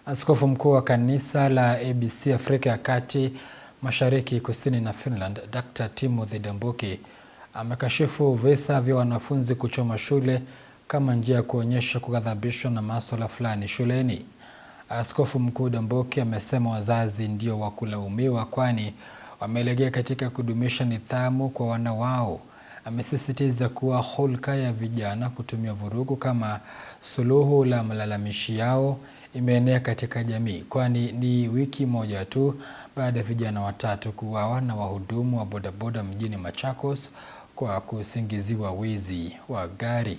Askofu mkuu wa kanisa la ABC Afrika ya Kati, Mashariki, Kusini na Finland, Dr. Timothy Ndambuki amekashifu visa vya wanafunzi kuchoma shule kama njia ya kuonyesha kughadhabishwa na masuala fulani shuleni. Askofu mkuu Ndambuki amesema wazazi ndio wa kulaumiwa kwani wamelegea katika kudumisha nidhamu kwa wana wao. Amesisitiza kuwa hulka ya vijana kutumia vurugu kama suluhu la malalamishi yao imeenea katika jamii, kwani ni wiki moja tu baada ya vijana watatu kuuawa na wahudumu wa bodaboda mjini Machakos kwa kusingiziwa wizi wa gari.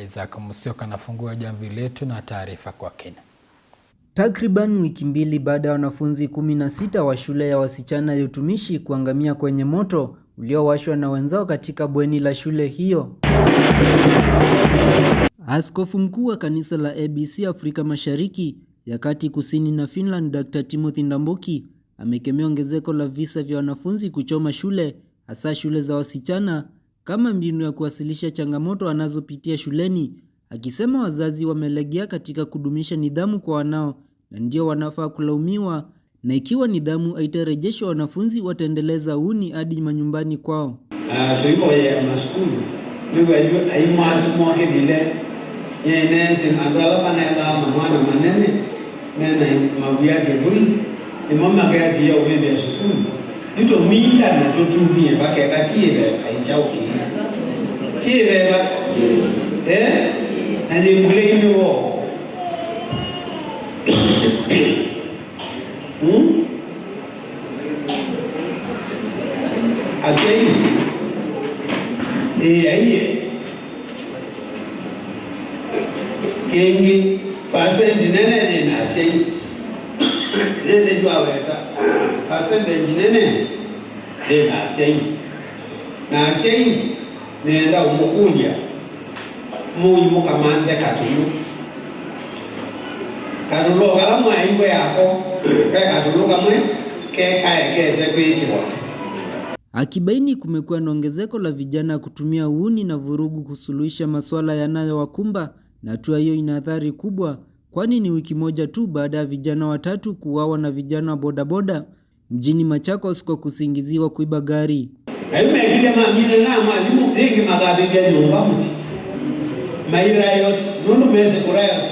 Isaac Musyoka anafungua jamvi letu na taarifa kwa kina. Takriban wiki mbili baada ya wanafunzi 16 wa shule ya wasichana ya utumishi kuangamia kwenye moto uliowashwa na wenzao katika bweni la shule hiyo, Askofu mkuu wa kanisa la ABC Afrika Mashariki ya Kati, Kusini na Finland, Dr. Timothy Ndambuki amekemea ongezeko la visa vya wanafunzi kuchoma shule, hasa shule za wasichana, kama mbinu ya kuwasilisha changamoto wanazopitia shuleni, akisema wazazi wamelegea katika kudumisha nidhamu kwa wanao na ndio wanafaa kulaumiwa, na ikiwa nidhamu haitarejeshwa wanafunzi wataendeleza uhuni hadi manyumbani kwao. Tuiboye maskulu niwe aimazi mwake vile yenezi mandala bana mwana manene nena mabuya gedui ni mama gati ya ubebe sukulu ito minda na tutumie bake katiye aichauki tiye ba na zimbule ni wo Asei aiye kengi percent nene na asei nene jwa weta percent nene na asei nenda umukulia muimu kamande katulu kala mwaingwe yako pe katulu kamwe ke kaekeze kwikiwa. Akibaini kumekuwa na ongezeko la vijana kutumia uhuni na vurugu kusuluhisha masuala yanayowakumba, na hatua hiyo ina athari kubwa, kwani ni wiki moja tu baada ya vijana watatu kuuawa na vijana wa bodaboda mjini Machakos kwa kusingiziwa kuiba gari. Aimekile mamine na mwalimu zingi magabibia nyumba musi mairayot nunu meze kurayot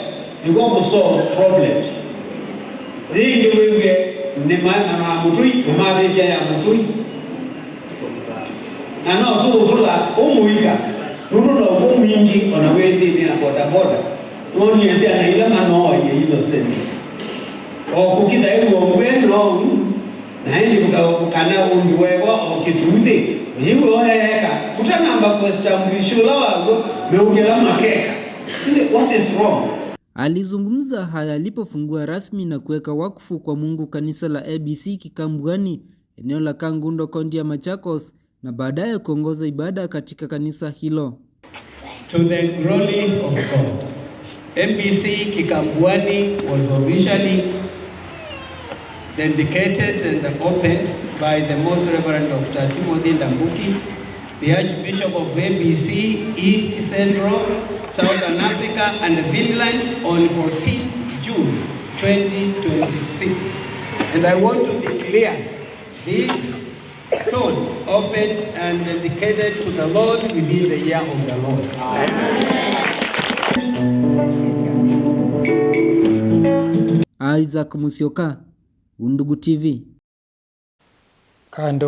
niko kusolve problems zingi wewe ni mama na mutui na mabibia ya mutui na no tutula umuika nunu na umingi ona wendi ni bodaboda noni yesi anaila mano ye innocent o kukita hebu ombeno na hindi mukana undiwewa o kituthi hiyo heka utanamba kwa establisho la wangu meukela makeka. What is wrong? Alizungumza haya alipofungua rasmi na kuweka wakfu kwa Mungu kanisa la ABC Kikambwani, eneo la Kangundo, kaunti ya Machakos, na baadaye kuongoza ibada katika kanisa hilo. To the glory of God. ABC Kikambwani was originally dedicated and opened by the Most Reverend Dr. Timothy Ndambuki, the Archbishop of ABC, East Central, Southern Africa and Finland on 14th June 2026. And I want to declare this stone opened and dedicated to the Lord within the year of the Lord. Isaac Musyoka, Undugu TV. Kando